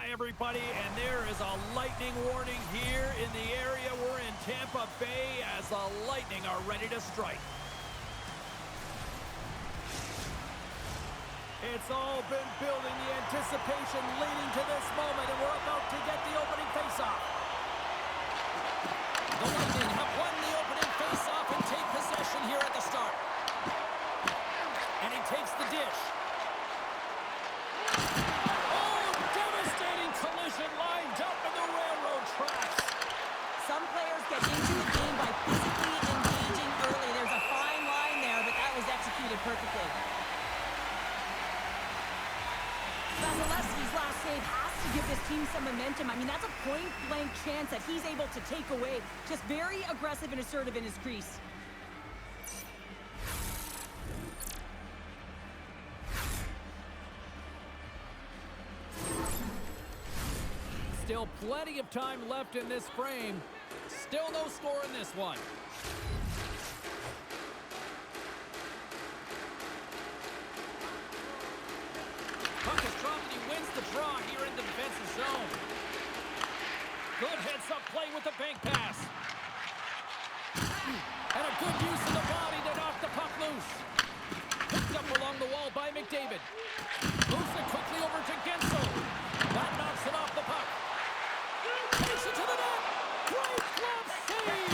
everybody, and there is a lightning warning here in the area. We're in Tampa Bay as the Lightning are ready to strike. It's all been building, the anticipation leading to this moment, and we're about to get the opening faceoff. The Lightning have won the opening faceoff and take possession here at the start. And he takes the dish. Collision lined up in the railroad tracks. Some players get into the game by physically engaging early. There's a fine line there, but that was executed perfectly. Vasilevsky's last save has to give this team some momentum. I mean, that's a point-blank chance that he's able to take away. Just very aggressive and assertive in his crease. Still plenty of time left in this frame. Still no score in this one. Puck is dropped and he wins the draw here in the defensive zone. Good heads-up play with the bank pass. And a good use of the body to knock the puck loose. Picked up along the wall by McDavid. Moves it quickly over to Gensel. That knocks it off the puck. Takes it to the net. Great glove save.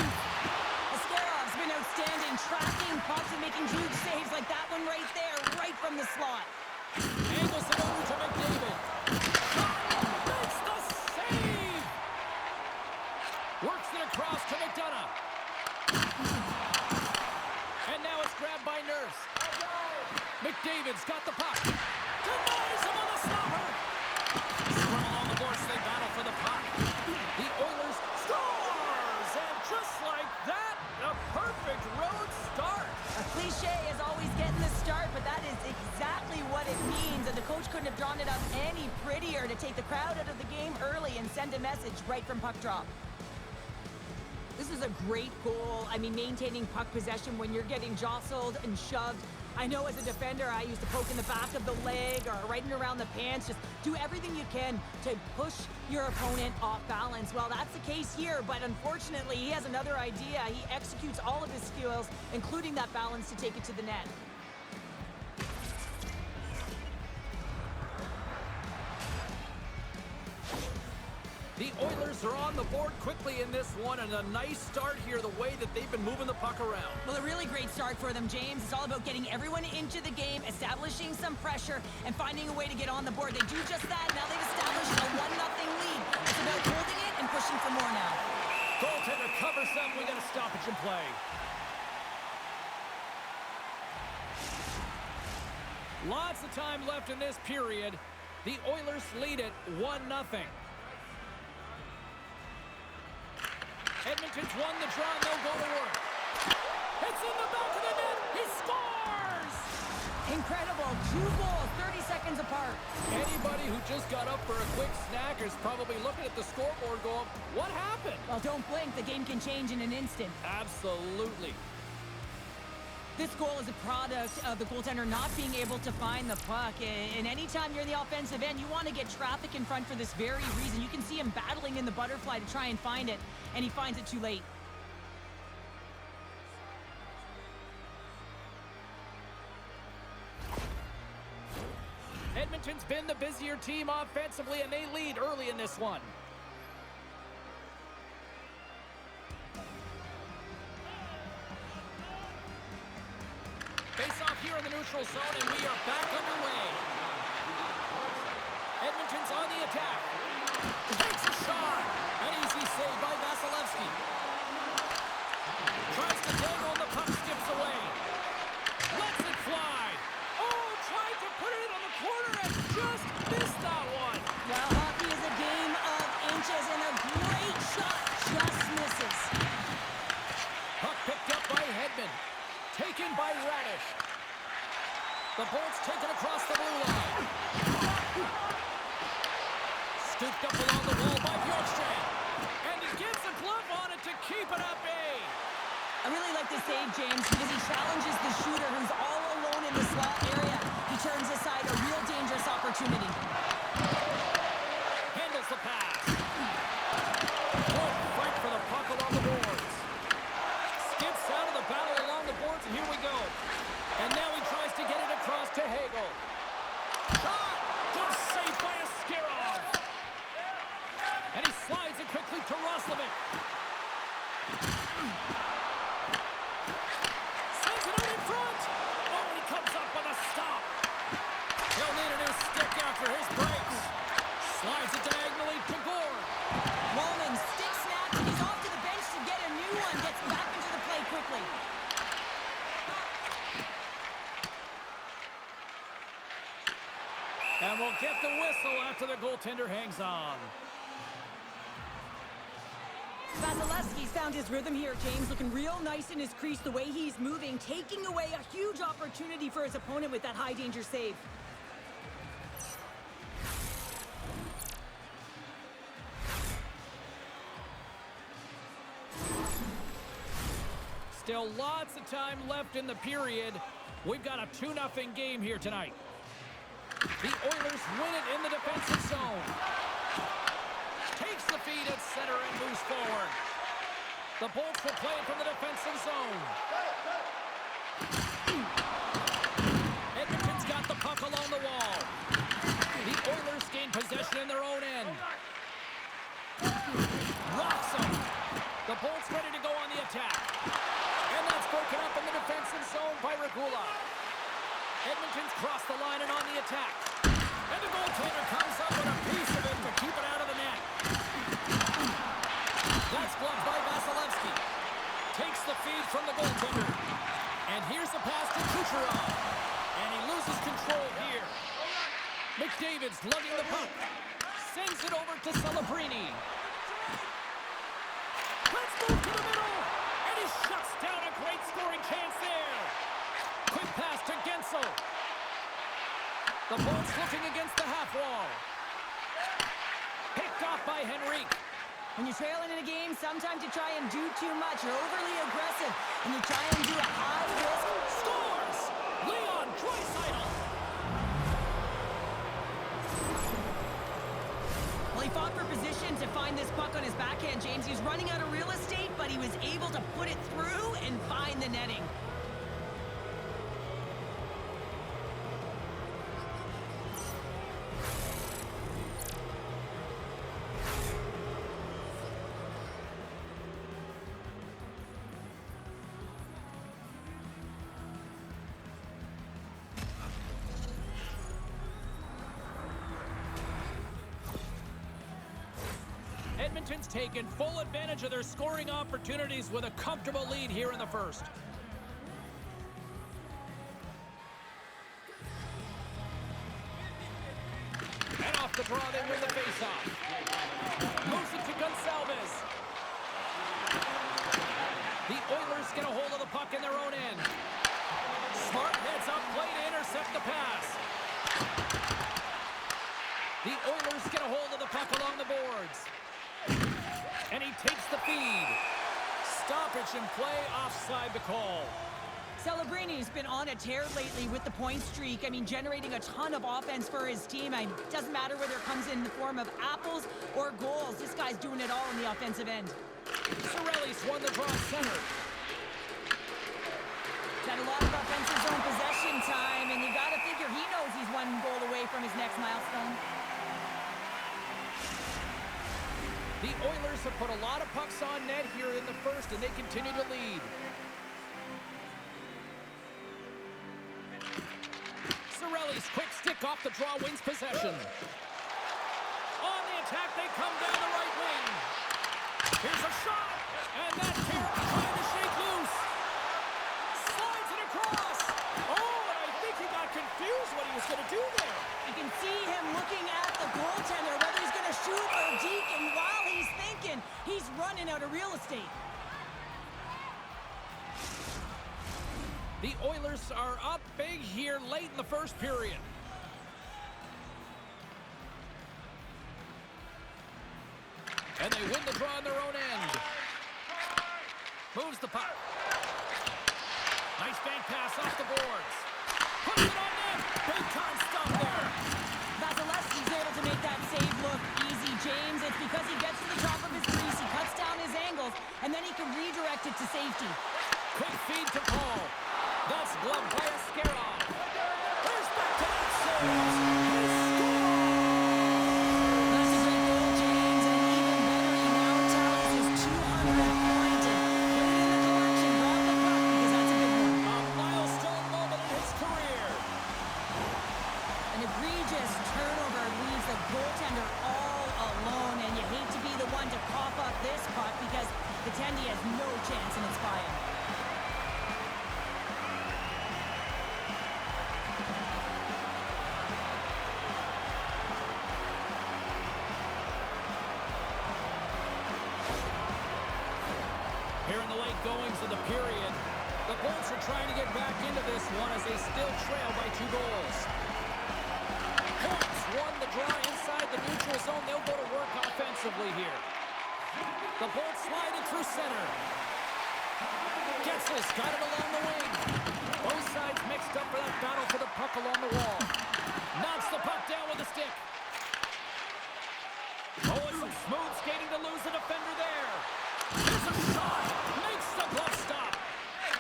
Ascarov's been outstanding, tracking pucks and making huge saves like that one right there, right from the slot. Angles it over to McDavid. Makes the save. Works it across to McDonough. And now it's grabbed by Nurse. McDavid's got the puck. Denies him on the stopper. Scrum along the boards, they battle for the puck. The Oilers scores! And just like that, a perfect road start. A cliche is always getting the start, but that is exactly what it means. And the coach couldn't have drawn it up any prettier to take the crowd out of the game early and send a message right from puck drop. This is a great goal. I mean, maintaining puck possession when you're getting jostled and shoved. I know as a defender, I used to poke in the back of the leg or right in around the pants. Just do everything you can to push your opponent off balance. Well, that's the case here, but unfortunately, he has another idea. He executes all of his skills, including that balance to take it to the net. The Oilers are on the board quickly in this one, and a nice start here, the way that they've been moving the puck around. Well, a really great start for them, James. It's all about getting everyone into the game, establishing some pressure, and finding a way to get on the board. They do just that. Now they've established a 1-0 lead. It's about holding it and pushing for more now. Goaltender covers them. We got a stoppage in play. Lots of time left in this period. The Oilers lead it 1-0. Edmonton's won the draw, and they'll go to work. It's in the back of the net. He scores! Incredible. 2 goals, 30 seconds apart. Anybody who just got up for a quick snack is probably looking at the scoreboard going, what happened? Well, don't blink. The game can change in an instant. Absolutely. This goal is a product of the goaltender not being able to find the puck. And anytime you're in the offensive end, you want to get traffic in front for this very reason. You can see him battling in the butterfly to try and find it, and he finds it too late. Edmonton's been the busier team offensively, and they lead early in this one. Face-off here in the neutral zone, and we are back underway. Edmonton's on the attack. Takes a shot. An easy save by Vasilevsky. Tries to dangle, the puck skips away. Lets it fly. Oh, tried to put it in on the corner and just missed that one. Well, hockey is a game of inches, and a great shot just misses. Puck picked up by Hedman. Taken by Radish. The board's taken across the blue line. Scooped up along the wall by Bjorkstrand. And he gets a glove on it to keep it at bay. I really like this save, James, because he challenges the shooter who's all alone in the slot area. He turns aside a real dangerous opportunity. Handed Slides it diagonally to Gord. Roman stick snaps, and he's off to the bench to get a new one. Gets back into the play quickly. And we'll get the whistle after the goaltender hangs on. Vasilevsky's found his rhythm here, James. Looking real nice in his crease, the way he's moving, taking away a huge opportunity for his opponent with that high-danger save. Still lots of time left in the period. We've got a 2-0 game here tonight. The Oilers win it in the defensive zone. Takes the feed at center and moves forward. The Bolts will play it from the defensive zone. Edmonton's got the puck along the wall. The Oilers gain possession in their own end. Rocks them. The Bolts ready to go on the attack. And that's broken up in the defensive zone by Regula. Edmonton's crossed the line and on the attack. And the goaltender comes up with a piece of it to keep it out of the net. That's blocked by Vasilevsky. Takes the feed from the goaltender. And here's the pass to Kucherov. And he loses control here. McDavid's lugging the puck. Sends it over to Celebrini. Let's move to the middle. And he shuts down a great scoring chance there. Quick pass to Gensel. The Bolts looking against the half wall. Picked off by Henrique. When you're trailing in a game, sometimes you try and do too much. You're overly aggressive, and you try and do a high-risk. Scores! Leon Draisaitl. Well, he fought for position to find this puck on his backhand, James. He was running out of real estate, but he was able to put it through and find the netting. Edmonton's taken full advantage of their scoring opportunities with a comfortable lead here in the first. And off the draw, they win the faceoff. Moves it to Gonçalves. The Oilers get a hold of the puck in their own end. Smart heads up play to intercept the pass. The Oilers get a hold of the puck along the boards. And he takes the feed. Stoppage in play, offside the call. Celebrini's been on a tear lately with the point streak. I mean, generating a ton of offense for his team. It doesn't matter whether it comes in the form of apples or goals. This guy's doing it all on the offensive end. Cirelli's won the draw center. Got a lot of offensive zone possession time, and you got to figure he knows he's one goal away from his next milestone. The Oilers have put a lot of pucks on net here in the first, and they continue to lead. Cirelli's quick stick off the draw wins possession. On the attack, they come down the right wing. Here's a shot, and that tear trying to shake loose. Slides it across. Oh, and I think he got confused what he was going to do there. You can see him looking at the goaltender, whether he's going to shoot or deke, and while he's thinking, he's running out of real estate. The Oilers are up big here late in the first period. And they win the draw on their own end. Moves the puck. Nice bank pass off the boards. Puts it on net. Big time stop there. Vasilevsky's able to make that save look easy, James. It's because he gets to the top of his crease, he cuts down his angles, and then he can redirect it to safety. Quick feed to Paul. That's gloved by Askarov. There's back to that save. He scores! That's a great goal, James, and even better, he now tallies his 200th point and put it in the collection. Grab the puck because that's a good one. A milestone moment in his career. And Here in the late goings of the period, the Bolts are trying to get back into this one as they still trail by 2 goals. Bolts won the draw inside the neutral zone. They'll go to work offensively here. The Bolts slide it through center. Gets this, got it along the wing. Both sides mixed up for that battle for the puck along the wall. Knocks the puck down with a stick. Oh, and some smooth skating to lose the defender there. There's a shot. Makes the glove stop.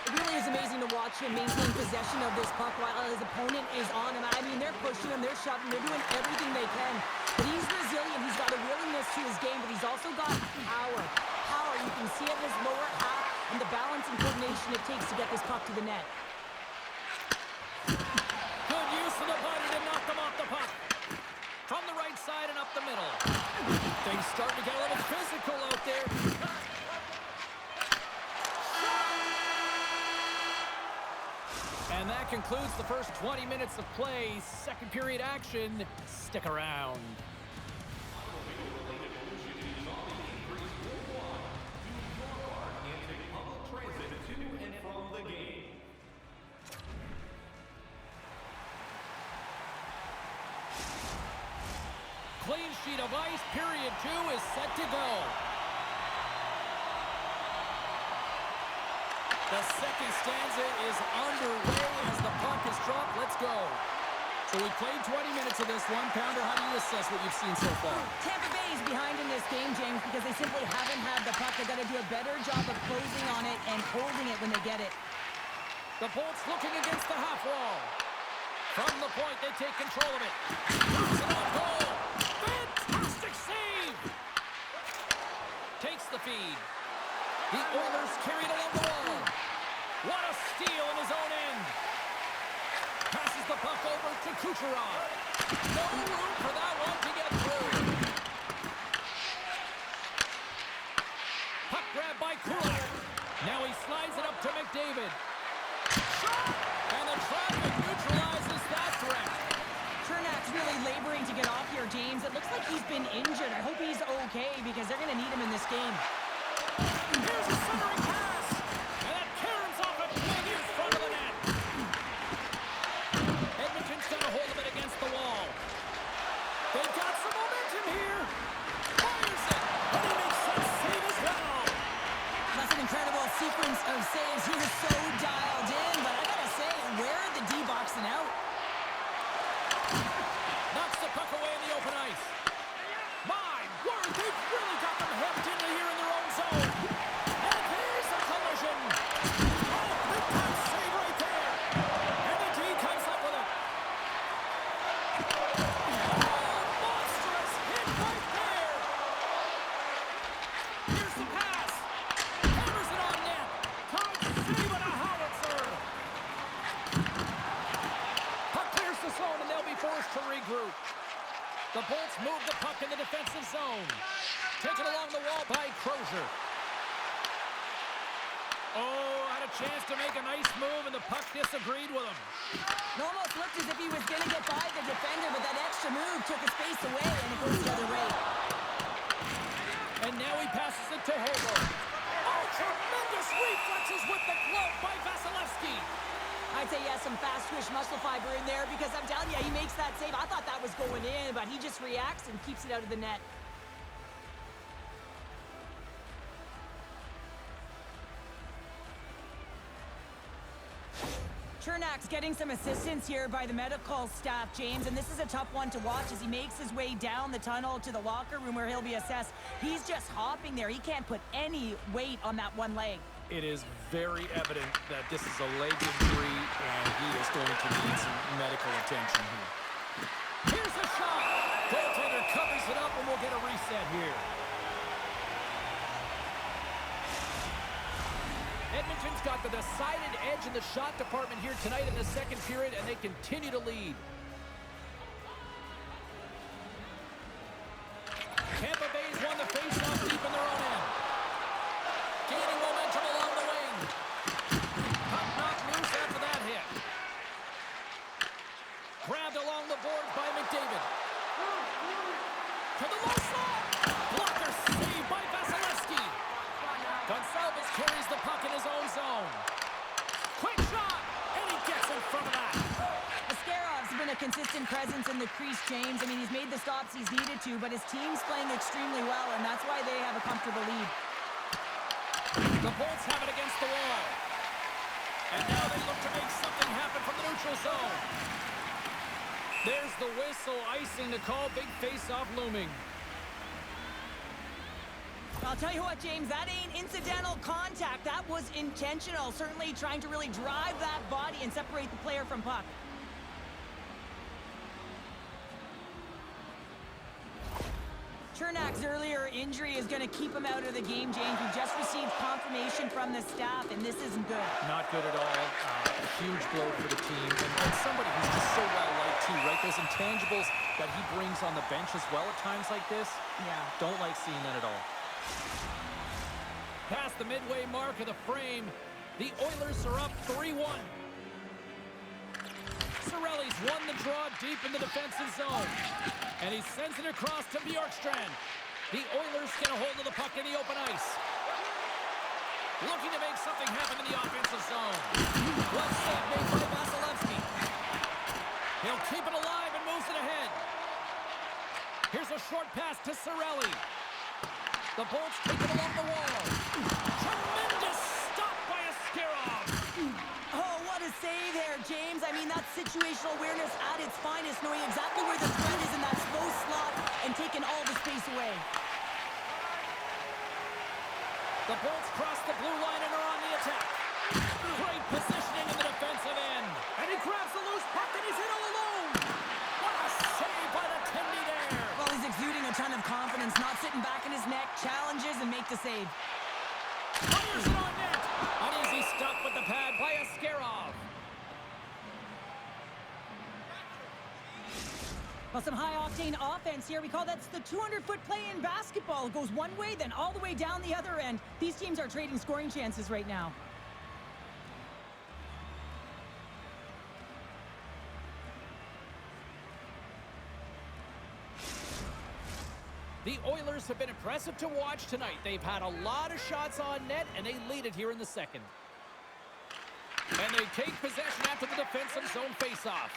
It really is amazing to watch him maintain possession of this puck while his opponent is on him. I mean, they're pushing him, they're shoving, they're doing everything they can. But he's resilient. He's got a willingness to his game, but he's also got power. Power. You can see it in his lower half and the balance and coordination it takes to get this puck to the net. Good use of the body to knock them off the puck. From the right side and up the middle. Things starting to get a little physical out there. And that concludes the first 20 minutes of play. Second period action. Stick around. Clean sheet of ice. Period 2 is set to go. The second stanza is underway as the puck is dropped. Let's go. So we played 20 minutes of this one. Pounder, how do you assess what you've seen so far? Tampa Bay is behind in this game, James, because they simply haven't had the puck. They've got to do a better job of closing on it and holding it when they get it. The Bolts looking against the half wall. From the point, they take control of it. Drops it on goal. Fantastic save. Takes the feed. The Oilers carried along the wall. What a steal in his own end. Passes the puck over to Kucherov. No room for that one to get through. Puck grab by Kulak. Now he slides it up to McDavid. Shot! And the traffic neutralizes that threat. Chernak's really laboring to get off here, James. It looks like he's been injured. I hope he's okay because they're going to need him in this game. Here's a centering pass. And that caroms off a big in front of the net. Edmonton's got a hold of it against the wall. They've got some momentum here. Fires it. And he makes that save as well. That's an incredible sequence of saves. He was so dialed in, but I gotta say, where are the D-boxing out? Knocks the puck away in the open ice. My word, they've really got them hemmed in here in their own zone. And here's a collision. Oh, big time save right there. And the D comes up with it. Oh, monstrous hit right there. Here's the pass. Hammers it on net. Tied save and a howitzer. Puck clears the zone and they'll be forced to regroup. The Bolts move the puck in the defensive zone. Taken along the wall by Crozier. Oh, had a chance to make a nice move, and the puck disagreed with him. It almost looked as if he was going to get by the defender, but that extra move took his space away, and it goes the other way. And now he passes it to Hobo. Oh, tremendous reflexes with the glove by Vasilevsky. I'd say he has some fast twitch muscle fiber in there because I'm telling you, he makes that save. I thought that was going in, but he just reacts and keeps it out of the net. Chernak's getting some assistance here by the medical staff, James, and this is a tough one to watch as he makes his way down the tunnel to the locker room where he'll be assessed. He's just hopping there. He can't put any weight on that one leg. It is very evident that this is a leg injury, and he is going to need some medical attention here. Here's a shot. Goaltender covers it up, and we'll get a reset here. Edmonton's got the decided edge in the shot department here tonight in the second period, and they continue to lead. Tampa Bay's won the face-off deep in their own end. Gaining momentum along the wing. Puck knocked loose after that hit. Grabbed along the boards by McDavid. To the low slot. Blocker saved by Vasilevsky. Gonsalves carries the consistent presence in the crease, James. I mean, he's made the stops he's needed to, but his team's playing extremely well, and that's why they have a comfortable lead. The Bolts have it against the wall. And now they look to make something happen from the neutral zone. There's the whistle, icing to call, big face-off looming. I'll tell you what, James, that ain't incidental contact. That was intentional, certainly trying to really drive that body and separate the player from puck. Chernak's earlier injury is going to keep him out of the game, James. We just received confirmation from the staff, and this isn't good. Not good at all. A huge blow for the team. And somebody who's just so well-liked, too, right? Those intangibles that he brings on the bench as well at times like this. Yeah. Don't like seeing that at all. Past the midway mark of the frame, the Oilers are up 3-1. Cirelli's won the draw deep in the defensive zone. And he sends it across to Bjorkstrand. The Oilers get a hold of the puck in the open ice. Looking to make something happen in the offensive zone. Well saved made by Vasilevsky. He'll keep it alive and moves it ahead. Here's a short pass to Cirelli. The Bolts take it along the wall. Tremendous stop by Askarov. Oh, what a save there, James. I mean, that's situational awareness at its finest, knowing exactly where the threat is in that slow slot and taking all the space away. The Bolts cross the blue line and are on the attack. Great positioning in the defensive end. And he grabs the loose puck and he's in all alone. What a save by the Tendy there. Well, he's exuding a ton of confidence, not sitting back in his neck, challenges and make the save. Fires it on net. An easy stop with the pad by Askarov. Well, some high-octane offense here. We call that the 200-foot play in basketball. It goes one way, then all the way down the other end. These teams are trading scoring chances right now. The Oilers have been impressive to watch tonight. They've had a lot of shots on net, and they lead it here in the second. And they take possession after the defensive zone faceoff.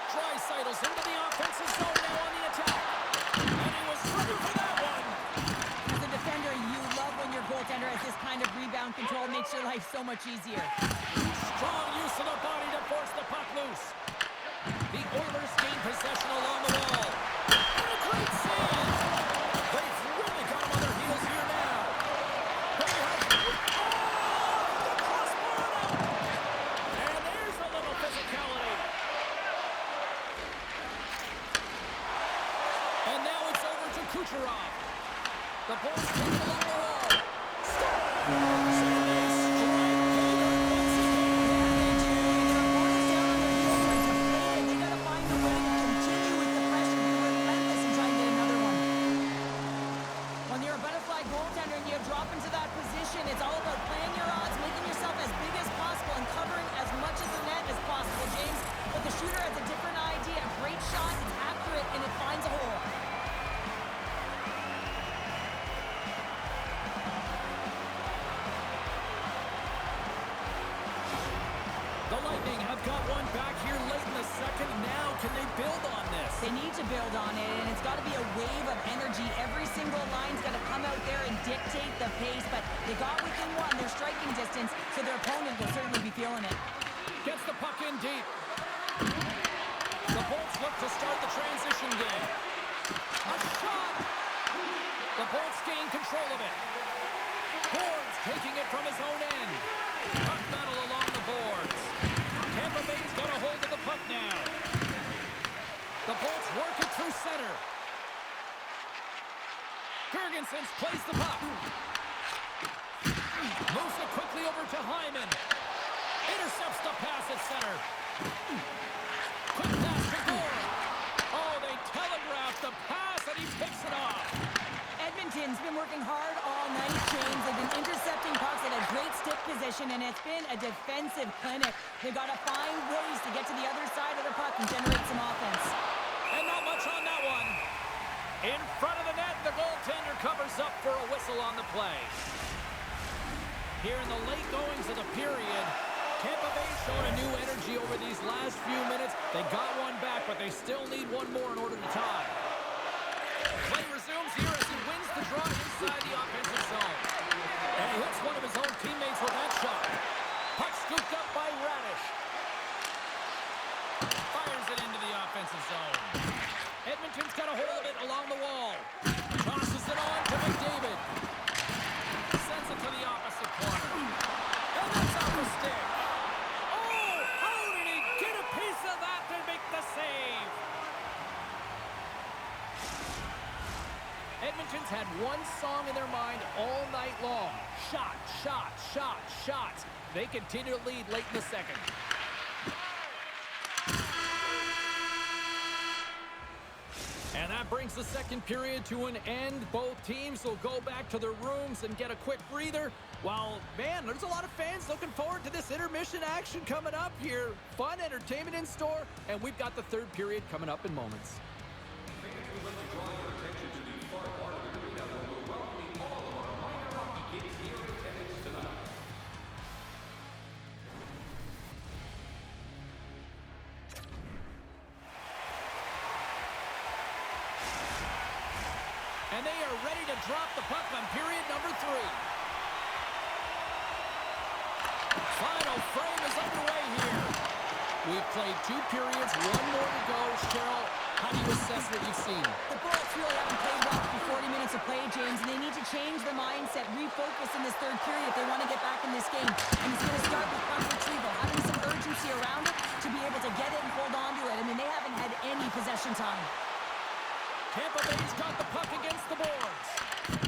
Draisaitl into the offensive zone now on the attack. And he was ready for that one. As a defender, you love when your goaltender has this kind of rebound control. Makes your life so much easier. Strong use of the body to force the puck loose. The Oilers gain possession along the wall. And a great save. They've really got him on their heels here now. They have... Oh! The crossbar out. And there's a little physicality. And now it's over to Kucherov. The ball's taken along the wall. It's all about playing your odds, making yourself as big as possible, and covering as much of the net as possible, James. But the shooter has a different idea. A great shot, it's accurate, and it finds a hole. The Lightning have got one back here late in the second. Now, can they build on this? They need to build on it, and it's got to be a wave of energy. Every single line's got to come out there and dictate the pace, but they got within one, their striking distance, so their opponent will certainly be feeling it. Gets the puck in deep. The Bolts look to start the transition game. A shot! The Bolts gain control of it. Boards taking it from his own end. Puck battle along the boards. Tampa Bay's got a hold of the puck now. The Bolts work it through center. Girgensons plays the puck. Moves it quickly over to Hyman. Intercepts the pass at center. Quick pass to Gore. Oh, they telegraphed the pass and he picks it off. Edmonton's been working hard all night, James. They've been intercepting pucks at a great stick position, and it's been a defensive clinic. They've got to find ways to get to the other side of the puck and generate some offense. And not much on that one. In front of the net, the goaltender covers up for a whistle on the play. Here in the late goings of the period, Tampa Bay showing a new energy over these last few minutes. They got one back, but they still need one more in order to tie. Play resumes here as he wins the draw inside the offensive zone. And he hits one of his own teammates with that shot. Puck scooped up by Radish. Fires it into the offensive zone. Edmonton's got a hold of it along the wall. Tosses it on to McDavid. Sends it to the opposite corner. And that's off the stick. Oh, how did he get a piece of that to make the save? Edmonton's had one song in their mind all night long. Shot, shot, shot, shot. They continue to lead late in the second. And that brings the second period to an end. Both teams will go back to their rooms and get a quick breather. While, man, there's a lot of fans looking forward to this intermission action coming up here. Fun entertainment in store, and we've got the third period coming up in moments. And they are ready to drop the puck on period number 3. Final frame is underway here. We've played 2 periods, 1 more to go. Cheryl, how do you assess what you've seen? The Bullets really haven't played well for 40 minutes of play, James, and they need to change their mindset, refocus in this third period if they want to get back in this game. And it's going to start with puck retrieval, having some urgency around it to be able to get it and hold on to it. I mean, they haven't had any possession time. Tampa Bay's got the puck against the boards.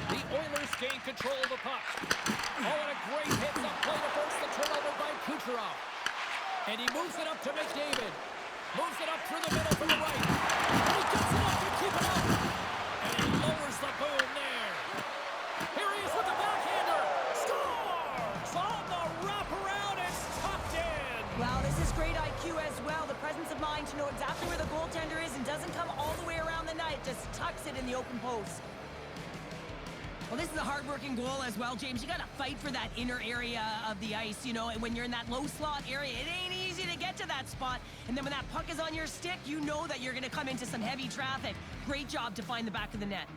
The Oilers gain control of the puck. Oh, and a great hits-up play to force the turnover by Kucherov. And he moves it up to McDavid. Moves it up through the middle from the right. And he gets it up to keep it up. And he lowers the boom there. Here he is with the backhander. Scores! On the wraparound, it's tucked in. Wow, this is great IQ as well. The presence of mind to know exactly where the goaltender is and doesn't come all the way around the net. Just tucks it in the open post. Well, this is a hard-working goal as well, James. You got to fight for that inner area of the ice, you know, and when you're in that low slot area, it ain't easy to get to that spot. And then when that puck is on your stick, you know that you're going to come into some heavy traffic. Great job to find the back of the net.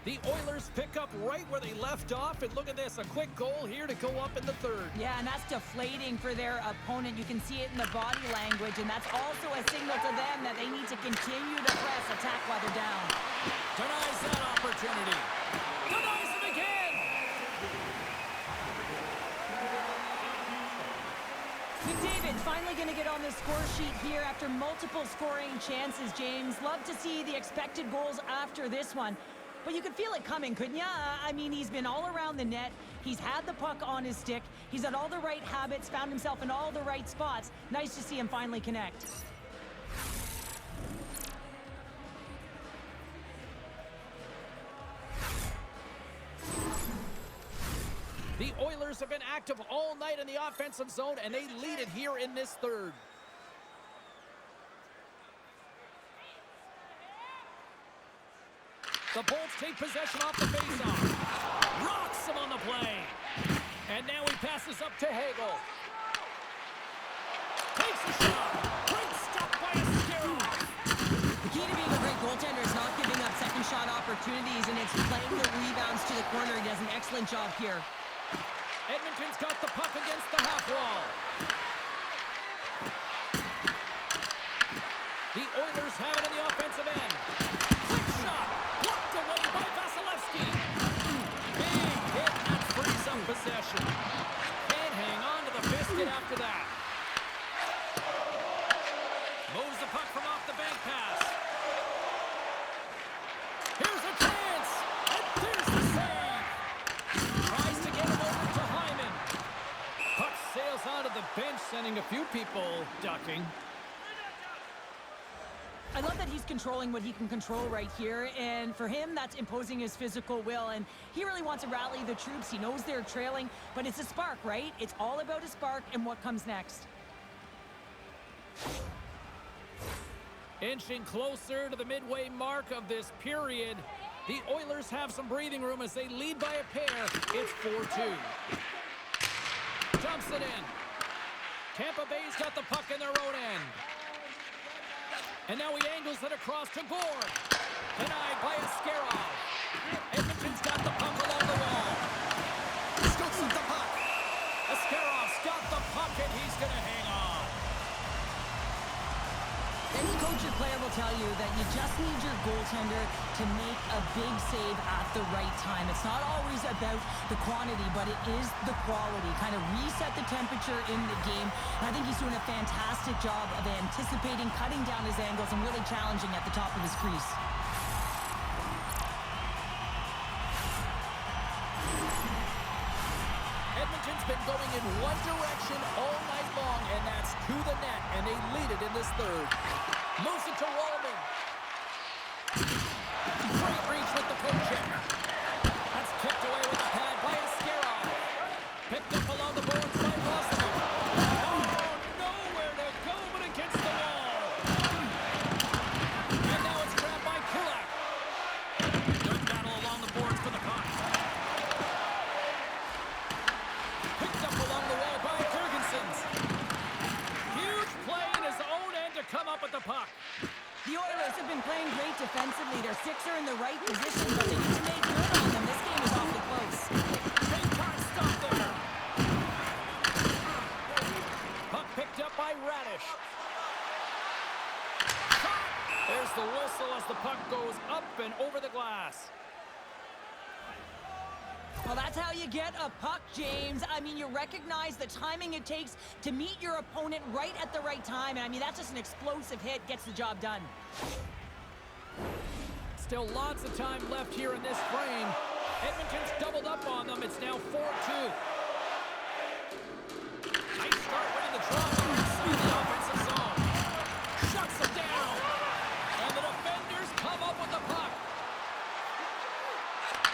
The Oilers pick up right where they left off, and look at this, a quick goal here to go up in the third. Yeah, and that's deflating for their opponent. You can see it in the body language, and that's also a signal to them that they need to continue to press attack while they're down. Denies that opportunity. Denies it again. McDavid finally going to get on the score sheet here after multiple scoring chances, James. Love to see the expected goals after this one. But you could feel it coming, couldn't you? I mean, he's been all around the net. He's had the puck on his stick. He's had all the right habits, found himself in all the right spots. Nice to see him finally connect. The Oilers have been active all night in the offensive zone, and they lead it here in this third. The Bolts take possession off the faceoff. Rocks him on the play. And now he passes up to Hagel. Takes a shot. Great stop by Askarov. The key to being a great goaltender is not giving up second shot opportunities, and it's playing the rebounds to the corner. He does an excellent job here. Edmonton's got the puck against the half wall. The Oilers have it in the offensive end. Quick shot. Blocked away by Vasilevsky. Big hit that frees up possession. Can't hang on to the biscuit after that. Moves the puck from off the bank pass. Here's a chance. And there's the save. Tries to get it over to Hyman. Puck sails onto the bench, sending a few people ducking. I love that he's controlling what he can control right here, and for him, that's imposing his physical will, and he really wants to rally the troops. He knows they're trailing, but it's a spark, right? It's all about a spark and what comes next. Inching closer to the midway mark of this period. The Oilers have some breathing room as they lead by a pair. It's 4-2. Dumps it in. Tampa Bay's got the puck in their own end. And now he angles it across to Gord. Denied by Askarov. Edmonton's got the puck along the wall. Scoops at the puck. Askarov's got the puck and he's going to hang on. Any coach or player will tell you that you just need your goaltender to make a big save at the right time. It's not always about the quantity, but it is the quality. Kind of reset the temperature in the game. And I think he's doing a fantastic job of anticipating, cutting down his angles, and really challenging at the top of his crease. Edmonton's been going in one direction all night long, and that's to the net, and they lead it in this third. Moves it to Wallman. Great reach with the poke check. That's kicked away with a pad by Askarov. Picked up along the boards by Rossman. Oh, nowhere to go but against the wall. And now it's grabbed by Kulak. Good battle along the boards for the puck. Picked up along the wall by Ferguson's. Huge play in his own end to come up with the puck. The Oilers have been playing great defensively. Their sticks are in the right position, but they need to make good on them. This game is awfully close. They can't stop there. Puck picked up by Radish. There's the whistle as the puck goes up and over the glass. Well, that's how you get a puck, James. I mean, you recognize the timing it takes to meet your opponent right at the right time. And I mean, that's just an explosive hit, gets the job done. Still lots of time left here in this frame. Edmonton's doubled up on them. It's now 4-2. Nice start winning the draw inside the offensive zone. Shuts it down. And the defenders come up with the puck.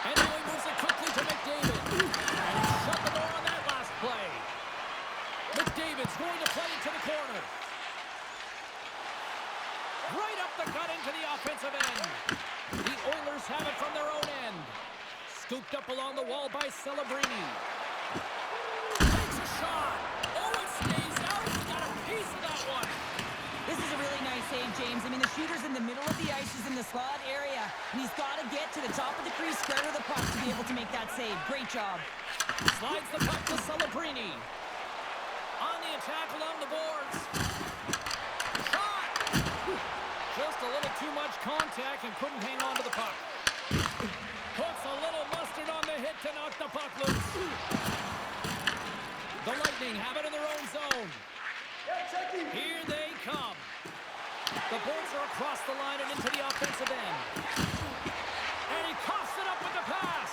And now he moves it quickly to McDavid. And he shut the door on that last play. McDavid's going to play it to the corner. Right up the gut into the offensive end. The Oilers have it from their own end. Scooped up along the wall by Celebrini. Takes a shot. Oh, it stays out. He got a piece of that one. This is a really nice save, James. I mean, the shooter's in the middle of the ice. He's in the slot area. And he's got to get to the top of the crease, square to the puck to be able to make that save. Great job. Slides the puck to Celebrini. On the attack along the boards. Shot! Just a little too much contact and couldn't hang on to the puck. Puts a little mustard on the hit to knock the puck loose. The Lightning have it in their own zone. Here they come. The Bolts are across the line and into the offensive end. And he coughs it up with the pass.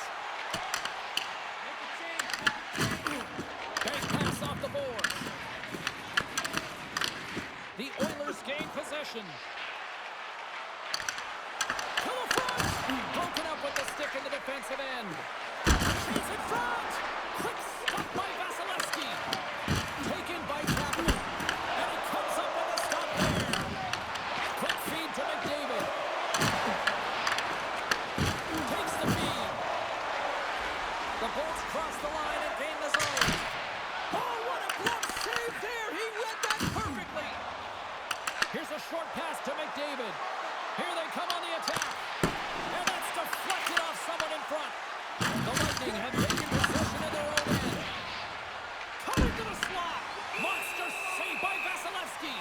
Big pass off the board. The Oilers gain possession. To the front. Broken up with the stick in the defensive end. He's in front. Quick stop by Vasilevsky. Taken by Chapman. And he comes up with a stop there. Quick feed to McDavid. Takes the feed. The Bolts cross the line and gain the zone. Oh, what a glove save there. He read that perfectly. Here's a short pass to McDavid. Here they come on the attack. And that's deflected off someone in front. The Lightning have taken possession of their own end. Coming to the slot. Monster save by Vasilevsky.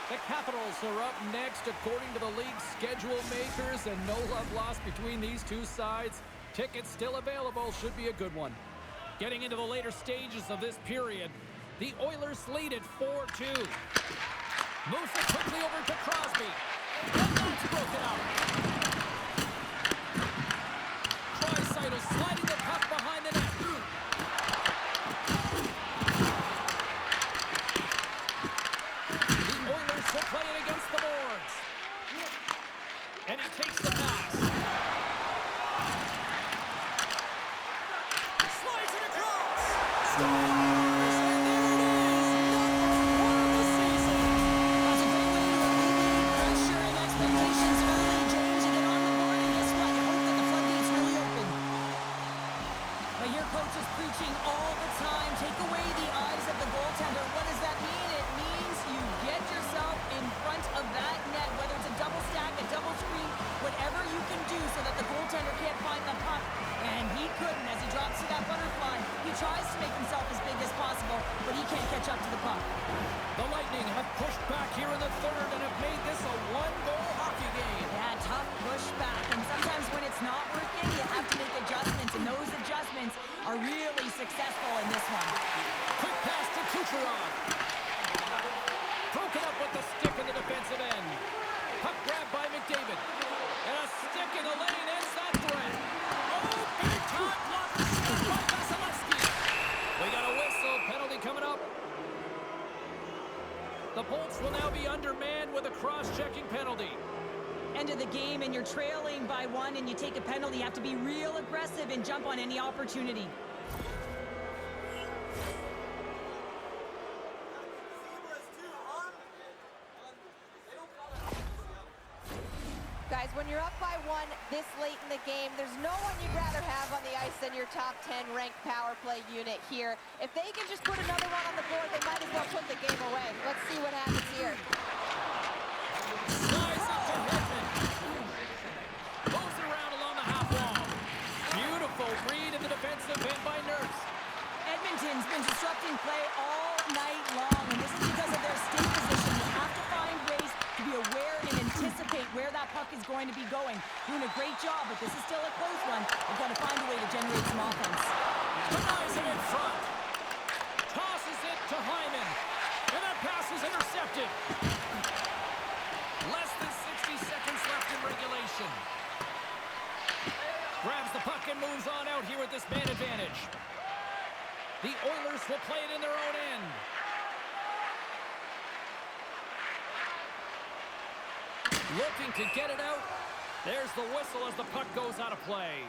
The Capitals are up next according to the league's schedule makers, and no love lost between these two sides. Tickets still available. Should be a good one. Getting into the later stages of this period, the Oilers lead at 4-2. Moves it quickly over to Crosby. And that's broken up. Draisaitl sliding the puck behind the net. The Oilers will play it against the boards. And he takes the pass. Slides it across. Scores! And there it is. Number 1 of the season. That's a great way to alleviate pressure and expectations early is preaching all the time. Take away the eyes of the goaltender. What does that mean? It means you get yourself in front of that net, whether it's a double stack, a double screen, whatever you can do so that the goaltender can't find the puck. And he couldn't as he drops to that butterfly. He tries to make himself as big as possible, but he can't catch up to the puck. The Lightning have pushed back here in the third and have made this a one-goal hockey game. Yeah, tough pushback. And sometimes when it's not working, you have to make adjustments, and those adjustments are really successful in this one. Quick pass to Kucherov. Broken up with the stick in the defensive end. Puck grabbed by McDavid. And a stick in the lane ends that threat. Oh, big time block by Vasilevsky. We got a whistle. Penalty coming up. The Bolts will now be undermanned with a cross-checking penalty. End of the game, and you're trailing by one, and you take a penalty. You have to be real aggressive and jump on any opportunity. Guys, when you're up by one this late in the game, there's no one you'd rather have on the ice than your top 10 ranked power play unit here. If they can just put another one on the board, they might as well put the game away. Let's see what happens here. Slides it to Hedman. Moves it around along the half wall. Beautiful read in the defensive end by Nurse. Edmonton's been disrupting play all night long, and this is because of their stick position. You have to find ways to be aware and anticipate where that puck is going to be going. Doing a great job, but this is still a close one. They've got to find a way to generate some offense. Denies it in front. Tosses it to Hyman. And that pass is intercepted. Less than 60 seconds left in regulation. Grabs the puck and moves on out here with this man advantage. The Oilers will play it in their own end. Looking to get it out. There's the whistle as the puck goes out of play.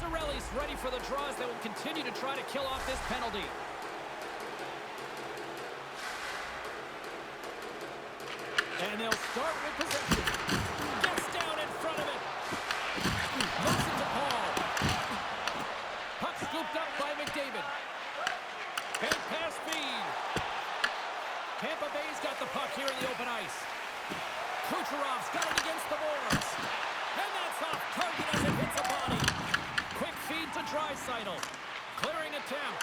Cirelli's ready for the draw as they will continue to try to kill off this penalty. And they'll start with possession. Gets down in front of it. Moves it to Paul. Puck scooped up by McDavid. And pass feed. Tampa Bay's got the puck here in the open ice. Kucherov's got it against the boards. And that's off target as it hits a body. Quick feed to Draisaitl. Clearing attempt.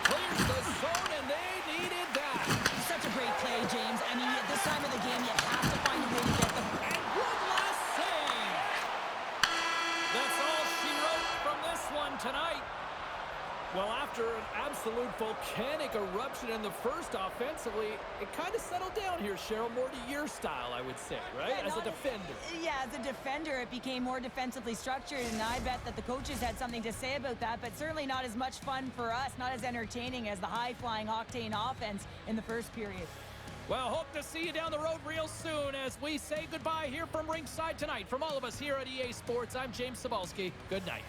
Clears the zone, and they needed that. Such a great play, James. I mean, at this time of the game, you have to find a way to get them. And one last save. That's all she wrote from this one tonight. Well, after an absolute volcanic eruption in the first offensively, it kind of settled down here, Cheryl, more to your style, I would say, right? Yeah, as a defender. As a defender, it became more defensively structured, and I bet that the coaches had something to say about that, but certainly not as much fun for us, not as entertaining as the high-flying octane offense in the first period. Well, hope to see you down the road real soon as we say goodbye here from ringside tonight. From all of us here at EA Sports, I'm James Cebulski. Good night.